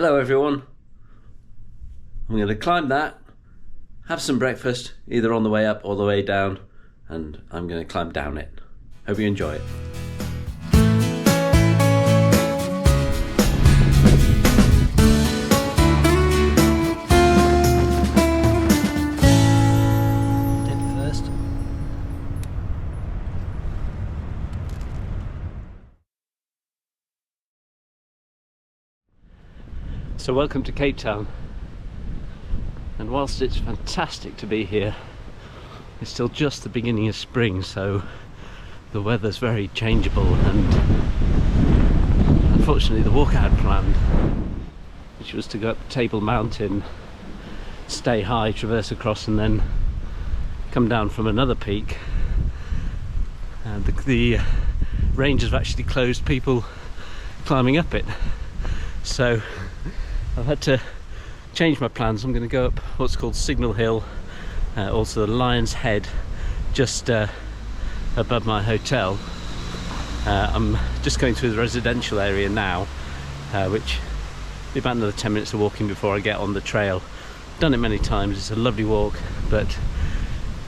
Hello everyone. I'm going to climb that, have some breakfast, either on the way up or the way down, and I'm going to climb down it. Hope you enjoy it. So welcome to Cape Town, and whilst it's fantastic to be here, it's still just the beginning of spring, so the weather's very changeable, and unfortunately the walk I had planned, which was to go up Table Mountain, stay high, traverse across and then come down from another peak, and the range has actually closed people climbing up it, so I've had to change my plans. I'm going to go up what's called Signal Hill, also the Lion's Head, just above my hotel. I'm just going through the residential area now, which will be about another 10 minutes of walking before I get on the trail. Done it many times, it's a lovely walk, but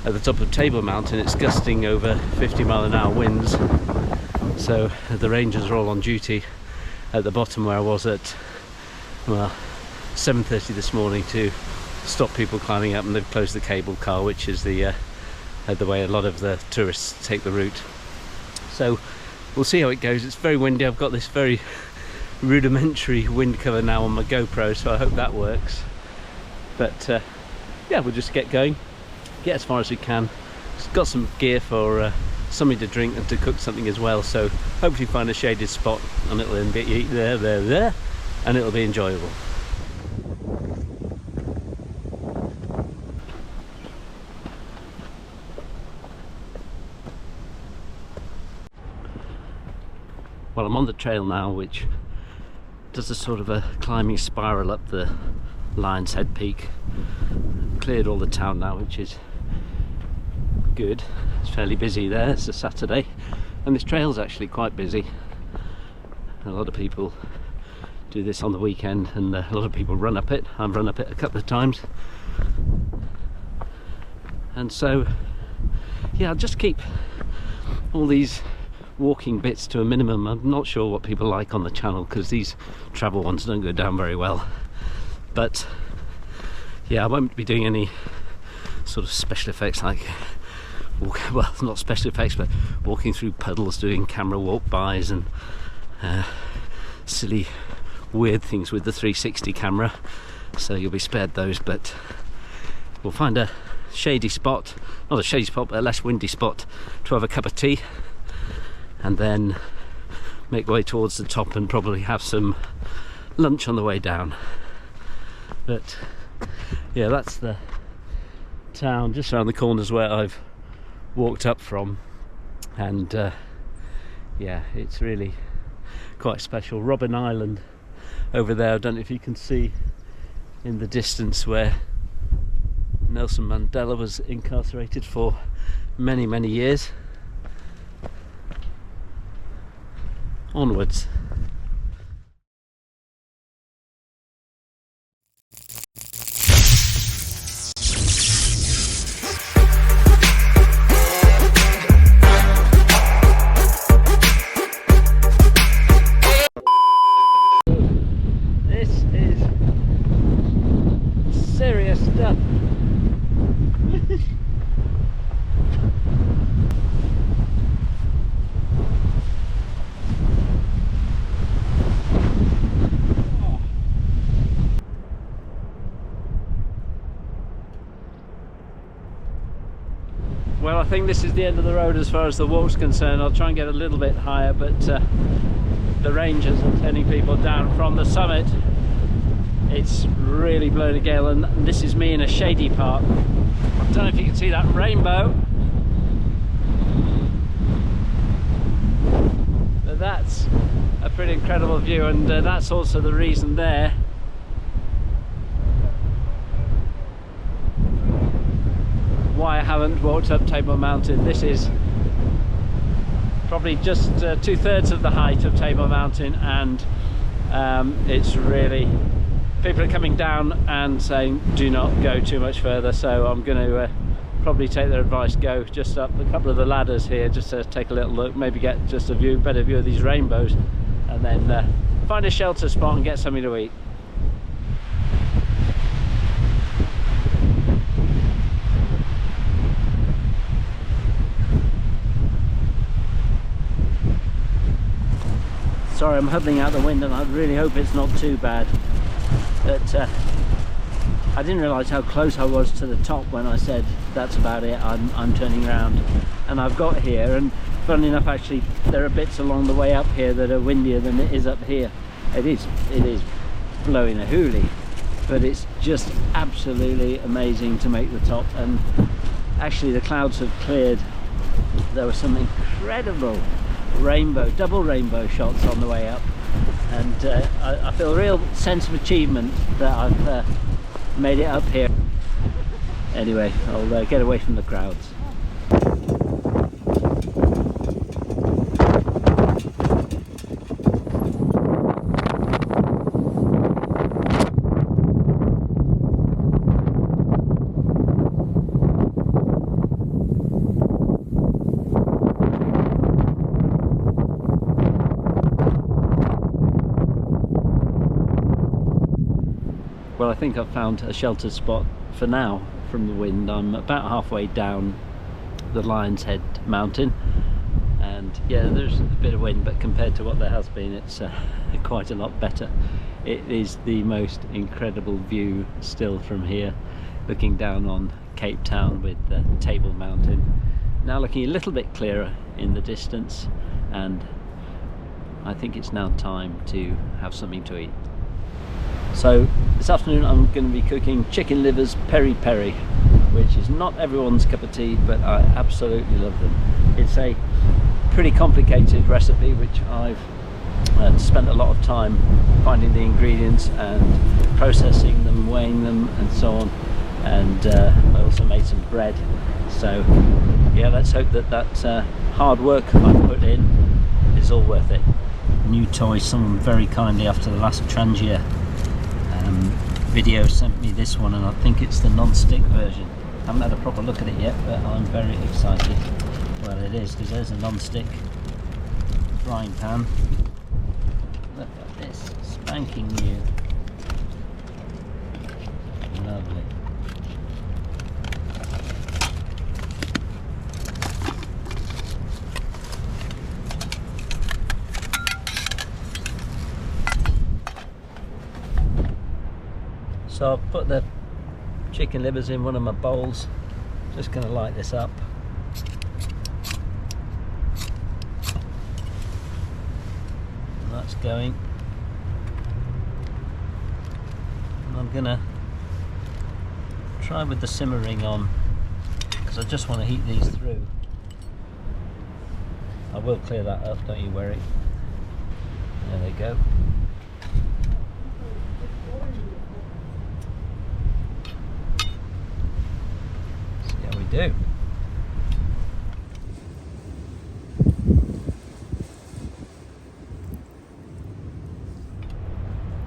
at the top of Table Mountain it's gusting over 50-mile-an-hour winds, so the rangers are all on duty at the bottom where I was at, well, 7:30 this morning to stop people climbing up, and they've closed the cable car, which is the way a lot of the tourists take the route. So we'll see how it goes. It's very windy. I've got this very rudimentary wind cover now on my GoPro, so I hope that works. But yeah, we'll just get going, get as far as we can. Just got some gear for something to drink and to cook something as well, so hopefully find a shaded spot and it'll be there and it'll be enjoyable. Well, I'm on the trail now, which does a sort of a climbing spiral up the Lion's Head peak. Cleared all the town now, which is good. It's fairly busy there. It's a Saturday and this trail's actually quite busy. A lot of people do this on the weekend, and a lot of people run up it. I've run up it a couple of times, and so yeah, I'll just keep all these walking bits to a minimum. I'm not sure what people like on the channel, because these travel ones don't go down very well, but yeah, I won't be doing any sort of special effects like well, not special effects, but walking through puddles, doing camera walk-bys and silly weird things with the 360 camera, so you'll be spared those. But we'll find a shady spot, not a shady spot but a less windy spot, to have a cup of tea, and then make way towards the top and probably have some lunch on the way down. But yeah, that's the town just around the corners where I've walked up from, and yeah, it's really quite special. Robben Island over there, I don't know if you can see in the distance, where Nelson Mandela was incarcerated for many years. Onwards. Well, I think this is the end of the road as far as the walk's concerned. I'll try and get a little bit higher, but the rangers are turning people down from the summit. It's really blowing a gale, and this is me in a shady part. I don't know if you can see that rainbow, but that's a pretty incredible view, and that's also the reason there why I haven't walked up Table Mountain. This is probably just 2/3 of the height of Table Mountain, and it's really people are coming down and saying do not go too much further, so I'm going to probably take their advice, go just up a couple of the ladders here just to take a little look, maybe get just a better view of these rainbows, and then find a shelter spot and get something to eat. Sorry, I'm huddling out the wind and I really hope it's not too bad. But I didn't realise how close I was to the top when I said that's about it, I'm turning around. And I've got here, and funnily enough actually there are bits along the way up here that are windier than it is up here. It is blowing a hoolie, but it's just absolutely amazing to make the top. And actually the clouds have cleared. There were some incredible double rainbow shots on the way up, and I feel a real sense of achievement that I've made it up here. Anyway, I'll get away from the crowds. Well, I think I've found a sheltered spot for now from the wind. I'm about halfway down the Lion's Head mountain, and yeah, there's a bit of wind, but compared to what there has been, it's quite a lot better. It is the most incredible view still from here, looking down on Cape Town with Table Mountain. Now looking a little bit clearer in the distance, and I think it's now time to have something to eat. So this afternoon I'm going to be cooking chicken livers peri-peri, which is not everyone's cup of tea, but I absolutely love them. It's a pretty complicated recipe which I've spent a lot of time finding the ingredients and processing them, weighing them and so on, and I also made some bread. So yeah, let's hope that hard work I put in is all worth it. New toy, someone very kindly after the last Trangia video sent me this one, and I think it's the non-stick version. I haven't had a proper look at it yet, but I'm very excited. Well, it is, because there's a non-stick frying pan. Look at this, spanking new. Lovely. So I've put the chicken livers in one of my bowls. Just going to light this up. And that's going. And I'm going to try with the simmering on, because I just want to heat these through. I will clear that up, don't you worry. There they go. Do.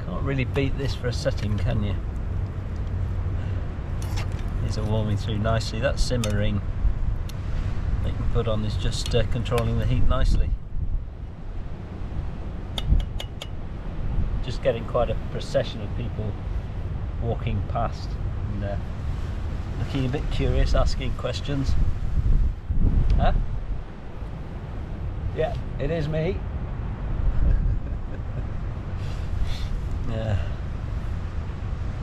Can't really beat this for a setting, can you? These are warming through nicely. That simmering that you can put on is just controlling the heat nicely. Just getting quite a procession of people walking past and looking a bit curious, asking questions. Huh? Yeah, it is me. Yeah.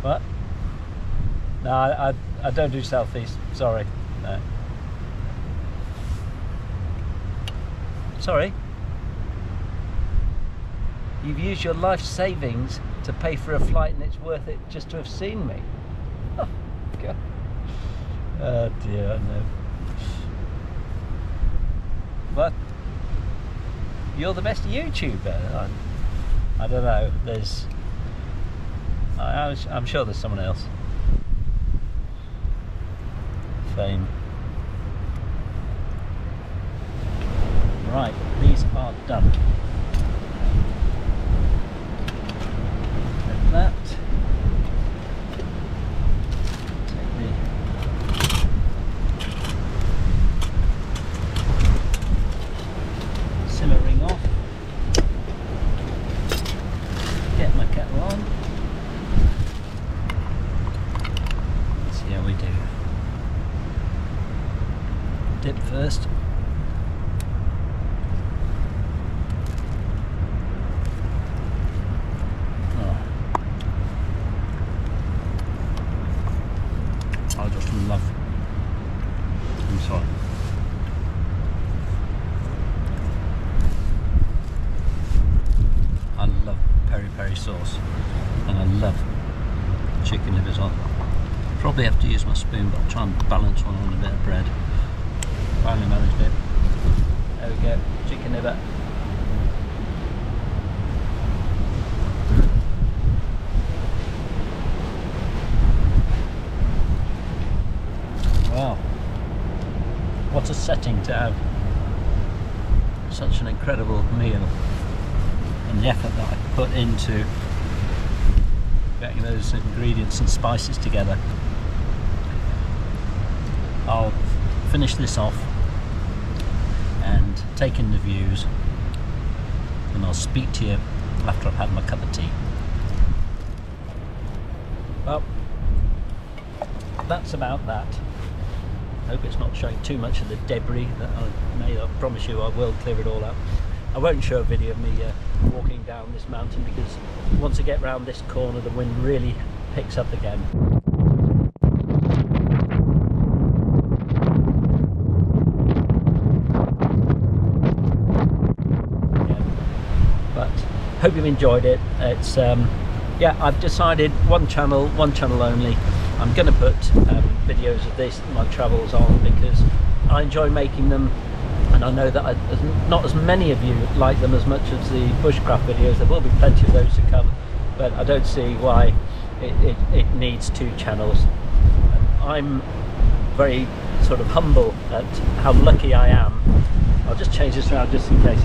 What? No, I don't do selfies. Sorry. No. Sorry. You've used your life savings to pay for a flight, and it's worth it just to have seen me. Oh, God. Oh dear, I know. But you're the best YouTuber. I don't know. There's. I'm sure there's someone else. Fame. Right, these are done. Like that. first. I just love, I'm sorry. I love peri-peri sauce, and I love chicken livers on. Probably have to use my spoon, but I'll try and balance one on a bit of bread. Finally managed it. There we go, chicken liver. Wow, what a setting to have such an incredible meal, and the effort that I put into getting those ingredients and spices together. I'll finish this off and take in the views, and I'll speak to you after I've had my cup of tea. Well, that's about that. I hope it's not showing too much of the debris that I made. I promise you I will clear it all up. I won't show a video of me walking down this mountain, because once I get round this corner the wind really picks up again. But hope you've enjoyed it. It's yeah, I've decided one channel only. I'm going to put videos of this, my travels on, because I enjoy making them, and I know that not as many of you like them as much as the bushcraft videos. There will be plenty of those to come, but I don't see why it needs two channels. I'm very sort of humble at how lucky I am. I'll just change this around just in case.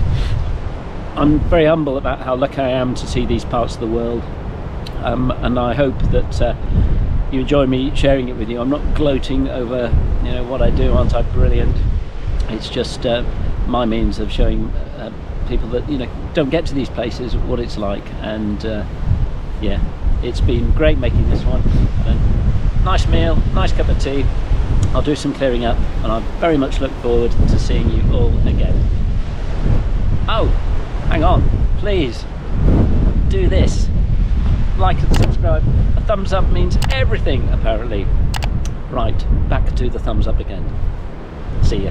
I'm very humble about how lucky I am to see these parts of the world, and I hope that you enjoy me sharing it with you. I'm not gloating over, you know, what I do. Aren't I brilliant? It's just my means of showing people that, you know, don't get to these places what it's like. And yeah, it's been great making this one. Nice meal, nice cup of tea. I'll do some clearing up, and I very much look forward to seeing you all again. Oh, hang on, please do this. Like and subscribe. A thumbs up means everything, apparently. Right, back to the thumbs up again. See ya.